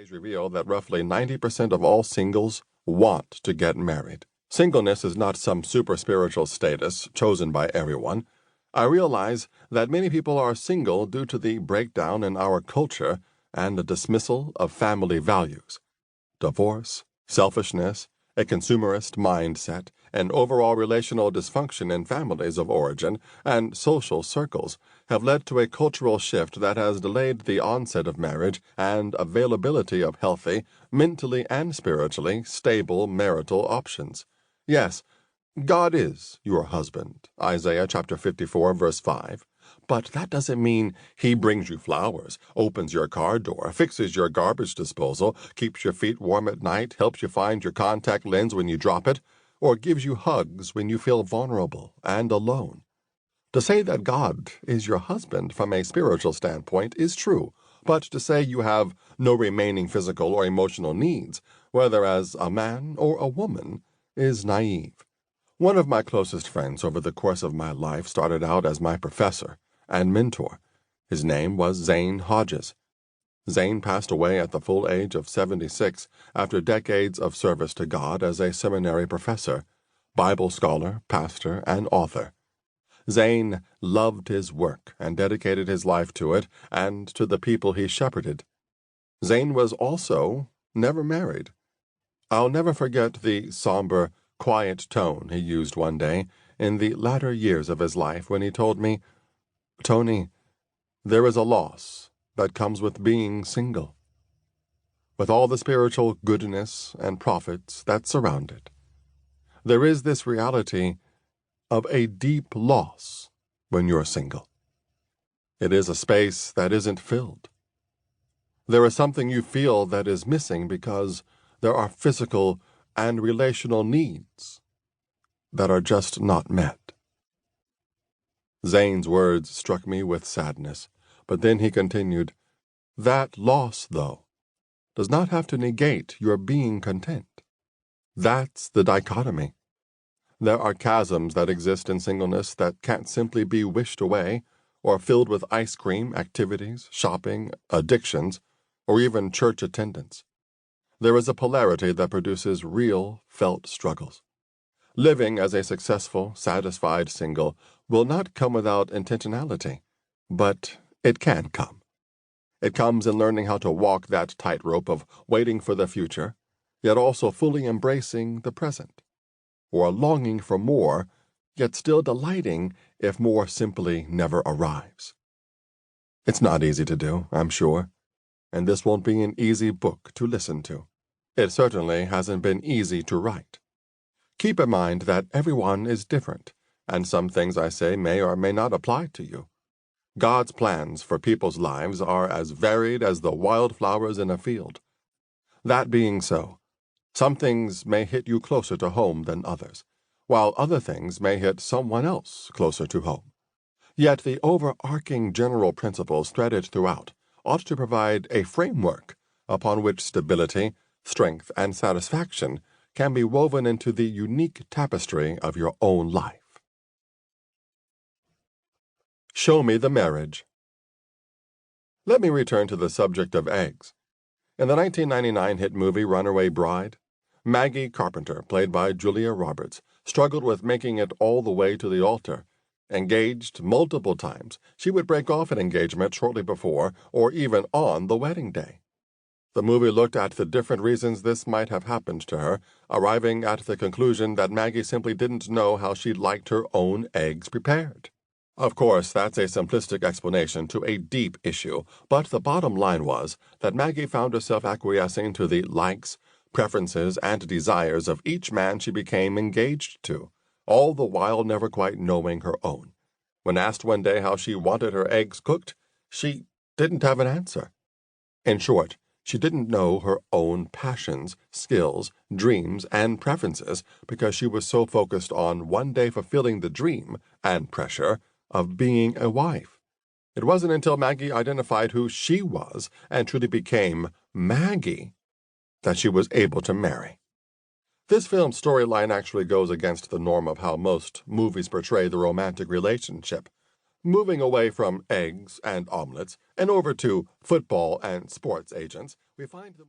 Surveys reveal that roughly 90% of all singles want to get married. Singleness is not some super spiritual status chosen by everyone. I realize that many people are single due to the breakdown in our culture and the dismissal of family values. Divorce, selfishness, a consumerist mindset, and overall relational dysfunction in families of origin and social circles have led to a cultural shift that has delayed the onset of marriage and availability of healthy, mentally and spiritually stable marital options. Yes, God is your husband, Isaiah chapter 54, verse 5. But that doesn't mean he brings you flowers, opens your car door, fixes your garbage disposal, keeps your feet warm at night, helps you find your contact lens when you drop it, or gives you hugs when you feel vulnerable and alone. To say that God is your husband from a spiritual standpoint is true, but to say you have no remaining physical or emotional needs, whether as a man or a woman, is naive. One of my closest friends over the course of my life started out as my professor and mentor. His name was Zane Hodges. Zane passed away at the full age of 76 after decades of service to God as a seminary professor, Bible scholar, pastor, and author. Zane loved his work and dedicated his life to it and to the people he shepherded. Zane was also never married. I'll never forget the somber, quiet tone he used one day in the latter years of his life when he told me, "Tony, there is a loss that comes with being single, with all the spiritual goodness and profits that surround it. There is this reality of a deep loss when you're single. It is a space that isn't filled. There is something you feel that is missing because there are physical and relational needs that are just not met." Zane's words struck me with sadness, but then he continued, "That loss, though, does not have to negate your being content. That's the dichotomy. There are chasms that exist in singleness that can't simply be wished away or filled with ice cream, activities, shopping, addictions, or even church attendance. There is a polarity that produces real, felt struggles. Living as a successful, satisfied single will not come without intentionality, but it can come. It comes in learning how to walk that tightrope of waiting for the future, yet also fully embracing the present, or longing for more, yet still delighting if more simply never arrives. It's not easy to do, I'm sure, and this won't be an easy book to listen to. It certainly hasn't been easy to write. Keep in mind that everyone is different, and some things I say may or may not apply to you. God's plans for people's lives are as varied as the wildflowers in a field. That being so, some things may hit you closer to home than others, while other things may hit someone else closer to home. Yet the overarching general principles threaded throughout ought to provide a framework upon which stability, strength, and satisfaction can be woven into the unique tapestry of your own life. Show me the marriage. Let me return to the subject of eggs. In the 1999 hit movie Runaway Bride, Maggie Carpenter, played by Julia Roberts, struggled with making it all the way to the altar. Engaged multiple times, she would break off an engagement shortly before or even on the wedding day. The movie looked at the different reasons this might have happened to her, arriving at the conclusion that Maggie simply didn't know how she liked her own eggs prepared. Of course, that's a simplistic explanation to a deep issue, but the bottom line was that Maggie found herself acquiescing to the likes, preferences, and desires of each man she became engaged to, all the while never quite knowing her own. When asked one day how she wanted her eggs cooked, she didn't have an answer. In short, she didn't know her own passions, skills, dreams, and preferences because she was so focused on one day fulfilling the dream and pressure of being a wife. It wasn't until Maggie identified who she was and truly became Maggie that she was able to marry. This film's storyline actually goes against the norm of how most movies portray the romantic relationship. Moving away from eggs and omelets and over to football and sports agents, we find them